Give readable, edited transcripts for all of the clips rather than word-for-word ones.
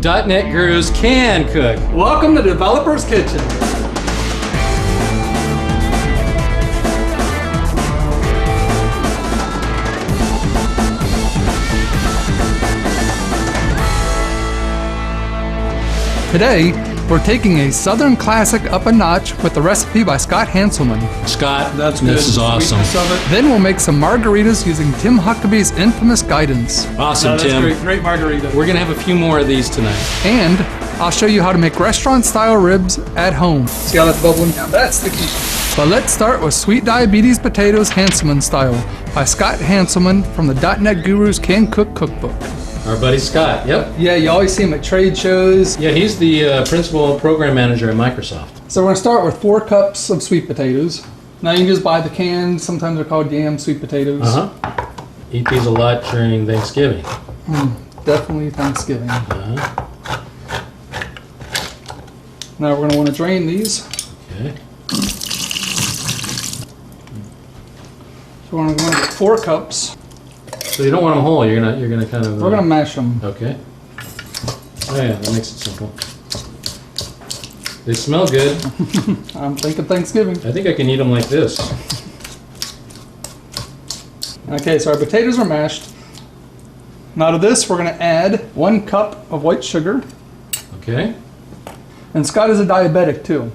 .NET Gurus can cook. Welcome to Developer's Kitchen. Today, we're taking a Southern classic up a notch with the recipe by Scott Hanselman. Scott, That's good. this is awesome. Then we'll make some margaritas using Tim Huckabee's infamous guidance. Awesome, Tim. Great margarita. We're gonna have a few more of these tonight. And I'll show you how to make restaurant-style ribs at home. See how that's bubbling? Now that's the key. But let's start with Sweet Diabetes Potatoes Hanselman Style by Scott Hanselman from the .NET Gurus Can Cook Cookbook. Our buddy Scott, yep. Yeah, you always see him at trade shows. Yeah, he's the principal program manager at Microsoft. So we're gonna start with 4 cups of sweet potatoes. Now you can just buy the canned, sometimes they're called yam sweet potatoes. Eat these a lot during Thanksgiving. Definitely Thanksgiving. Now we're gonna wanna drain these. Okay. So we're gonna get 4 cups. So you don't want them whole. You're gonna kind of. We're gonna mash them. Okay. Oh yeah, that makes it simple. They smell good. I'm thinking Thanksgiving. I think I can eat them like this. Okay, so our potatoes are mashed. Now to this, we're gonna add 1 cup of white sugar. Okay. And Scott is a diabetic too.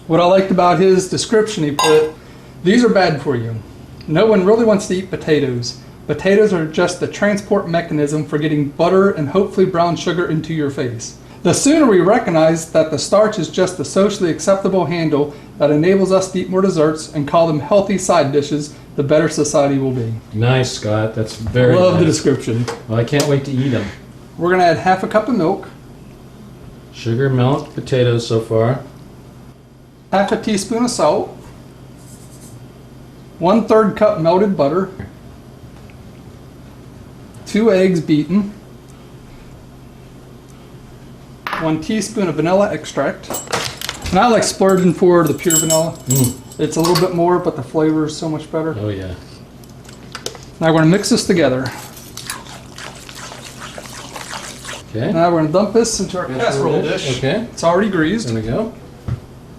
What I liked about his description, he put, these are bad for you. No one really wants to eat potatoes. Potatoes are just the transport mechanism for getting butter and hopefully brown sugar into your face. The sooner we recognize that the starch is just the socially acceptable handle that enables us to eat more desserts and call them healthy side dishes, the better society will be. Nice, Scott. That's very Love the nice. description. Well, I can't wait to eat them. We're gonna add 1/2 cup of milk, Sugar, milk, potatoes so far. 1/2 teaspoon of salt, 1/3 cup melted butter, 2 eggs beaten, 1 teaspoon of vanilla extract. And I like splurging for the pure vanilla. It's a little bit more, but the flavor is so much better. Oh yeah. Now we're gonna mix this together. Okay. Now we're gonna dump this into our casserole dish. Okay. It's already greased. There we go.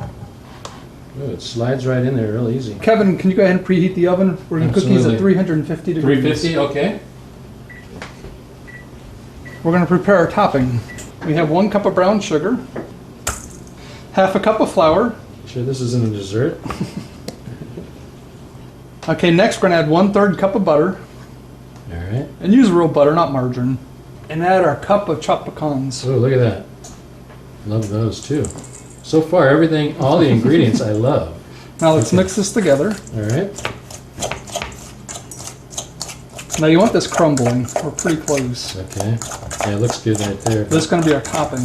Oh, it slides right in there real easy. Kevin, can you go ahead and preheat the oven? We're gonna cook these at 350 degrees. 350. Okay. We're going to prepare our topping. We have 1 cup of brown sugar, 1/2 cup of flour. Sure, this isn't a dessert. Okay, next we're going to add 1/3 cup of butter. All right. And use real butter, not margarine. And add our cup of chopped pecans. Oh, look at that. Love those too. So far, everything, all the ingredients I love. Now let's mix this together. All right. Now you want this crumbling. We're pretty close. Okay. Yeah, it looks good right there. This is going to be our topping.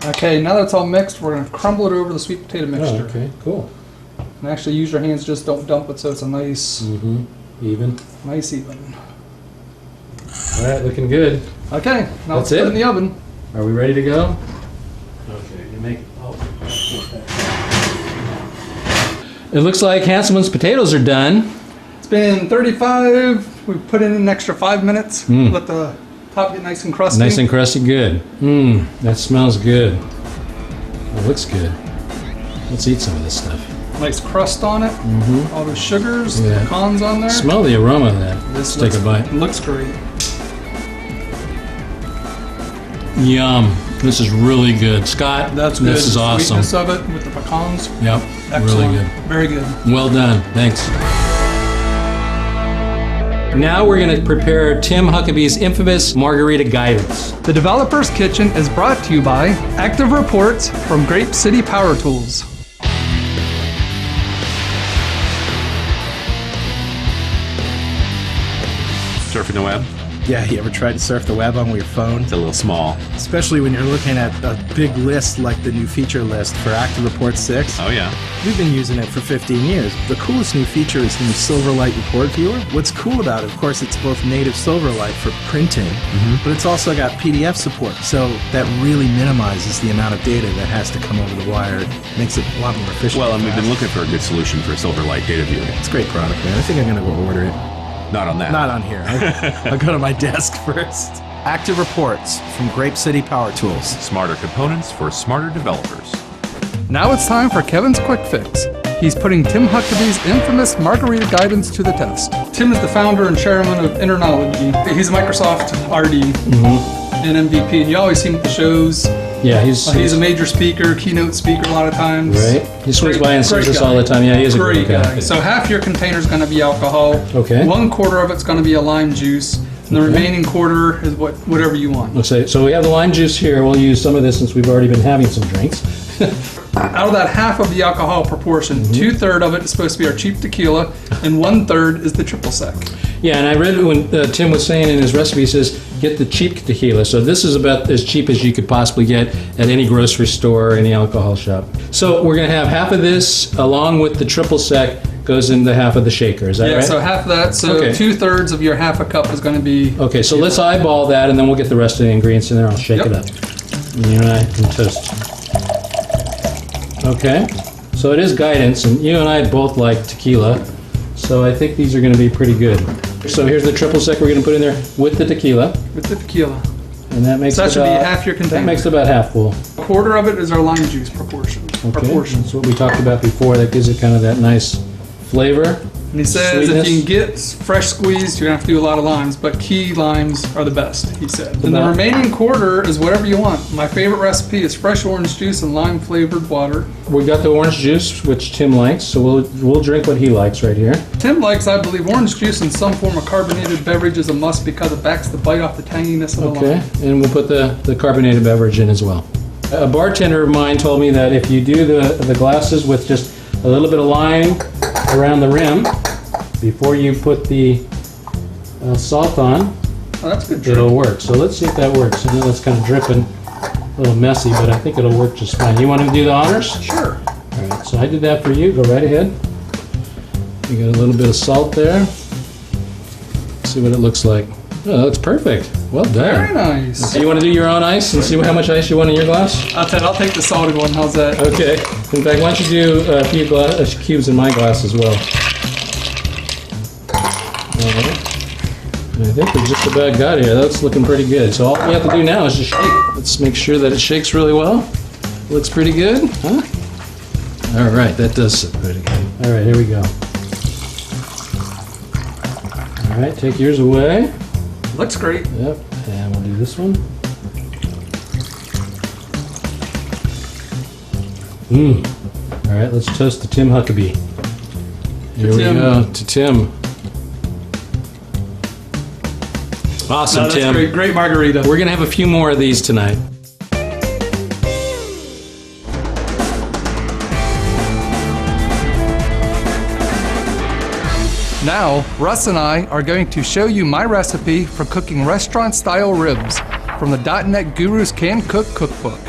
Okay, now that's all mixed, we're going to crumble it over the sweet potato Oh, mixture. okay. Cool. And actually use your hands, just don't dump it so it's a nice, Even. nice even. All right, looking good. Okay, now let's That's put it it? in the oven. Are we ready to go? Okay, you make. Oh. It looks like Hanselman's potatoes are done. It's been 35. We put in an extra 5 minutes. Let the top get nice and crusty. Nice and crusty, good. That smells good. It looks good. Let's eat some of this stuff. Nice crust on it. All the sugars, Yeah. pecans on there. Smell the aroma of that. Let's take a bite. Looks great. Yum. This is really good. Scott, That's good. this is awesome. Sweetness of it with the pecans. Yep, Excellent. really good. Very good. Well done, thanks. Now we're gonna prepare Tim Huckabee's infamous margarita guidance. The Developer's Kitchen is brought to you by Active Reports from Grape City Power Tools. Surfing the web? Yeah, you ever tried to surf the web on your phone? It's a little small. Especially when you're looking at a big list like the new feature list for Active Report 6. Oh yeah. We've been using it for 15 years. The coolest new feature is the new Silverlight Report Viewer. What's cool about it, of course, it's both native Silverlight for printing, but it's also got PDF support. So that really minimizes the amount of data that has to come over the wire. Makes it a lot more efficient. Well, and we've been fast. looking for a good solution for Silverlight Data View. It's a great product, man. I think I'm going to go order it. Not on that. Not on here. I'll go to my desk first. Active Reports from Grape City Power Tools. Smarter components for smarter developers. Now it's time for Kevin's Quick Fix. He's putting Tim Huckabee's infamous margarita guidance to the test. Tim is the founder and chairman of Internology. He's a Microsoft RD and MVP, and you always see him at the shows. Yeah, He's a major speaker, keynote speaker a lot of times. right. He swings by and sees Great us guy. all the time. Yeah, he is a Great great guy. So half your container is going to be alcohol. Okay. 1/4 of it's going to be a lime juice. And the remaining quarter is whatever you want. Let's say, so we have the lime juice here. We'll use some of this since we've already been having some drinks. Out of that half of the alcohol proportion, Mm-hmm. 2/3 of it is supposed to be our cheap tequila, and 1/3 is the triple sec. Yeah, and I read when Tim was saying in his recipe, he says, get the cheap tequila. So this is about as cheap as you could possibly get at any grocery store or any alcohol shop. So we're going to have half of this along with the triple sec goes into half of the shaker. Is that Yeah, right? so half of that. So Okay. 2/3 of your half a cup is going to be. Okay, so let's eyeball that, and then we'll get the rest of the ingredients in there. I'll shake Yep. it up. And you and I can toast. Okay, so it is guidance, and you and I both like tequila, so I think these are going to be pretty good. So here's the triple sec we're going to put in there with the tequila, With the tequila. and that makes So that should be about, half your container. That makes about half full. 1/4 of it is our lime juice proportion. Okay, that's what we talked about before. That gives it kind of that nice flavor. And he says Sweetness. if you can get fresh squeezed, you're going to have to do a lot of limes, but key limes are the best, he said. And the About- remaining 1/4 is whatever you want. My favorite recipe is fresh orange juice and lime flavored water. We got the orange juice, which Tim likes, so we'll drink what he likes right here. Tim likes, I believe, orange juice in some form of carbonated beverage is a must because it backs the bite off the tanginess of the Okay, lime. and we'll put the carbonated beverage in as well. A bartender of mine told me that if you do the glasses with just a little bit of lime around the rim before you put the salt on, Oh, that's a good trick. it'll work. So let's see if that works. I know that's kind of dripping, a little messy, but I think it'll work just fine. You want to do the honors? Sure. All right, so I did that for you. Go right ahead. You got a little bit of salt there. See what it looks like. Oh, that looks perfect. Well Very done. nice. You want to do your own ice and see how much ice you want in your glass? I'll take the salted one. How's that? Okay. In fact, why don't you do a few cubes in my glass as well? All right. I think we just about got here. That's looking pretty good. So all we have to do now is just shake. Let's make sure that it shakes really well. Looks pretty good, huh? All right, that does sit pretty good. All right, here we go. All right, take yours away. Looks great. Yep, and we'll do this one. All right, let's toast to Tim Huckabee. Here we Tim. go, to Tim. Awesome, No, that's Tim. great. Great margarita. We're gonna have a few more of these tonight. Now, Russ and I are going to show you my recipe for cooking restaurant-style ribs from the .NET Guru's Can Cook Cookbook.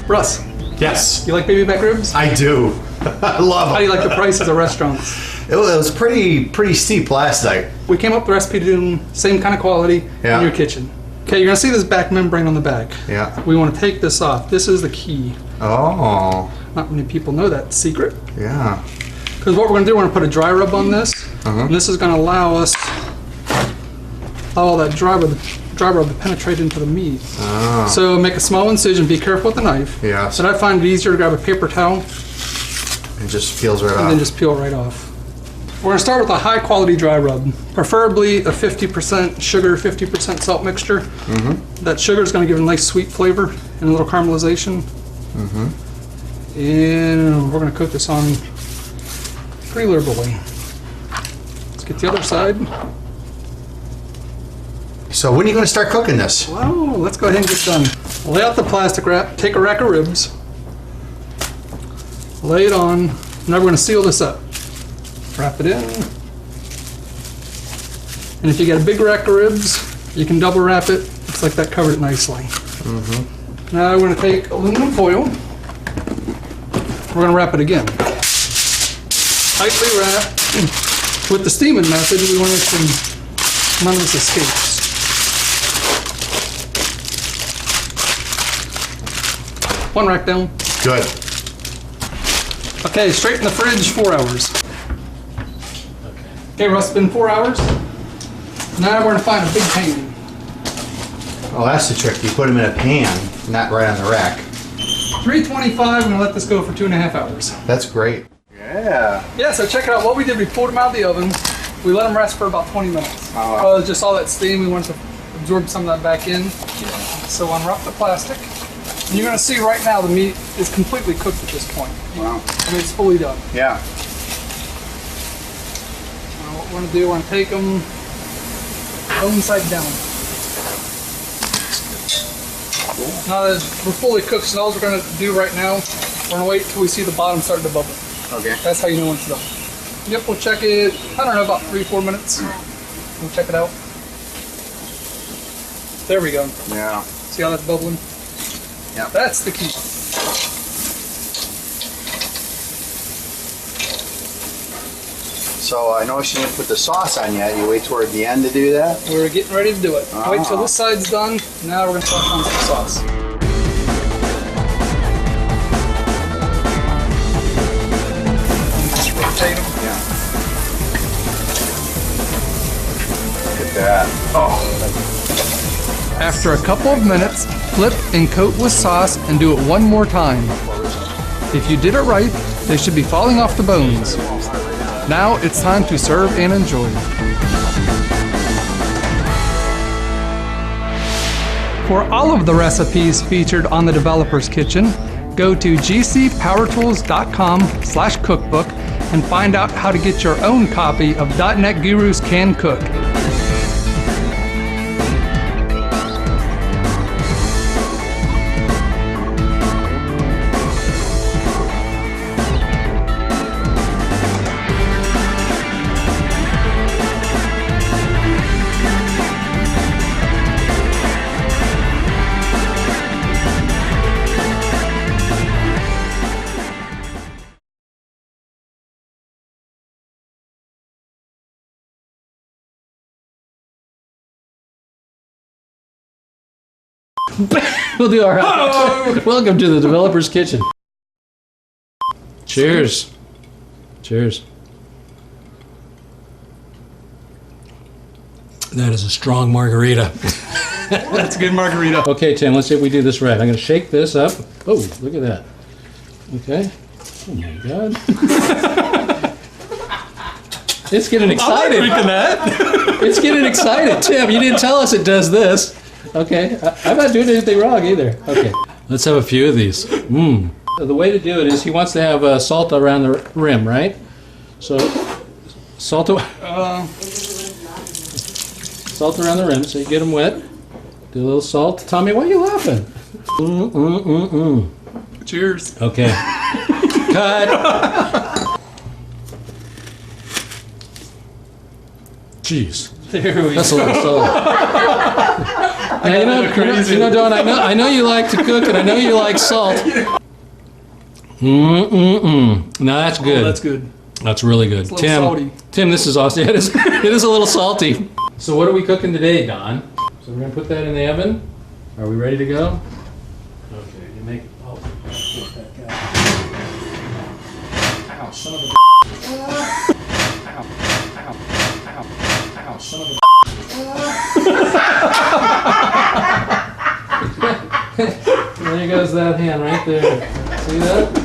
Russ, Yes, you like baby back ribs? I do. I love How do them. you like the prices of restaurants? It was pretty steep last night. We came up with the recipe to do same kind of quality Yeah. in your kitchen. Okay, you're gonna see this back membrane on the back. Yeah. We want to take this off. This is the key. Oh, Not many people know that secret. yeah. Because what we're gonna do, we're gonna put a dry rub on this, and this is gonna allow us all that dry rub to penetrate into the meat. So make a small incision. Be careful with the knife. Yes. But I find it easier to grab a paper towel It just peels right and then off. just peel right off. We're gonna start with a high quality dry rub, preferably a 50% sugar, 50% salt mixture. That sugar is gonna give it a nice sweet flavor and a little caramelization. And we're gonna cook this on pretty liberally. Let's get the other side. So when are you going to start cooking this? Wow, let's go ahead and get done. Lay out the plastic wrap, take a rack of ribs, lay it on. Now we're gonna seal this up. Wrap it in. And if you got a big rack of ribs, you can double wrap it. Looks like that covered it nicely. Now we're gonna take aluminum foil. We're gonna wrap it again. Tightly wrap. With the steaming method, we want to make sure none of this escapes. One rack down. Good. Okay, straight in the fridge, 4 hours. Okay, Russ, it's been 4 hours. Now we're gonna find a big pan. Oh, that's the trick. You put them in a pan, not right on the rack. 325, we're gonna let this go for 2.5 hours. That's great. Yeah. Yeah, so check it out. What we did, we pulled them out of the oven. We let them rest for about 20 minutes. Just all that steam, we wanted to absorb some of that back in. So unwrap the plastic. And you're gonna see right now the meat is completely cooked at this point. Wow. I mean, it's fully done. Yeah. What we're gonna do, we're gonna take them bone side down. Now that we're fully cooked, so all we're gonna do right now, we're gonna wait till we see the bottom start to bubble. Okay. That's how you know when it's done. Yep, we'll check it, I don't know, about 3-4 minutes. We'll check it out. There we go. Yeah. See how that's bubbling? Yeah. That's the key. So I noticed you didn't put the sauce on yet. You wait toward the end to do that? We're getting ready to do it. Wait till Ah. this side's done. Now we're gonna start on some sauce. Just rotate them. Yeah. Look at that. Oh. After a couple of minutes, flip and coat with sauce and do it one more time. If you did it right, they should be falling off the bones. Now it's time to serve and enjoy. For all of the recipes featured on the Developer's Kitchen, go to gcpowertools.com/cookbook and find out how to get your own copy of .NET Gurus Can Cook. We'll do our Welcome to the Developer's Kitchen. Cheers. Cheers. That is a strong margarita. That's a good margarita. Okay, Tim, let's see if we do this right. I'm going to shake this up. Oh, look at that. Okay. Oh my God. It's getting excited. It's getting excited. Tim, you didn't tell us it does this. Okay, I'm not doing anything wrong either. Okay, let's have a few of these. The way to do it is he wants to have salt around the rim, right? So, salt salt around the rim so you get them wet. Do a little salt. Tommy, why are you laughing? Cheers. Okay. Cut. Jeez. There we That's go. a little salt. Now, you know, Don, I know you like to cook, and I know you like salt. Now that's good. Oh, that's good. That's really good. It's a little salty. Tim, this is awesome. It is a little salty. So what are we cooking today, Don? So we're gonna put that in the oven. Are we ready to go? Okay, you make. Oh, shit, that guy. Ow, son of a. Ow, ow, ow, ow, son of a. There goes that hand right there. See that?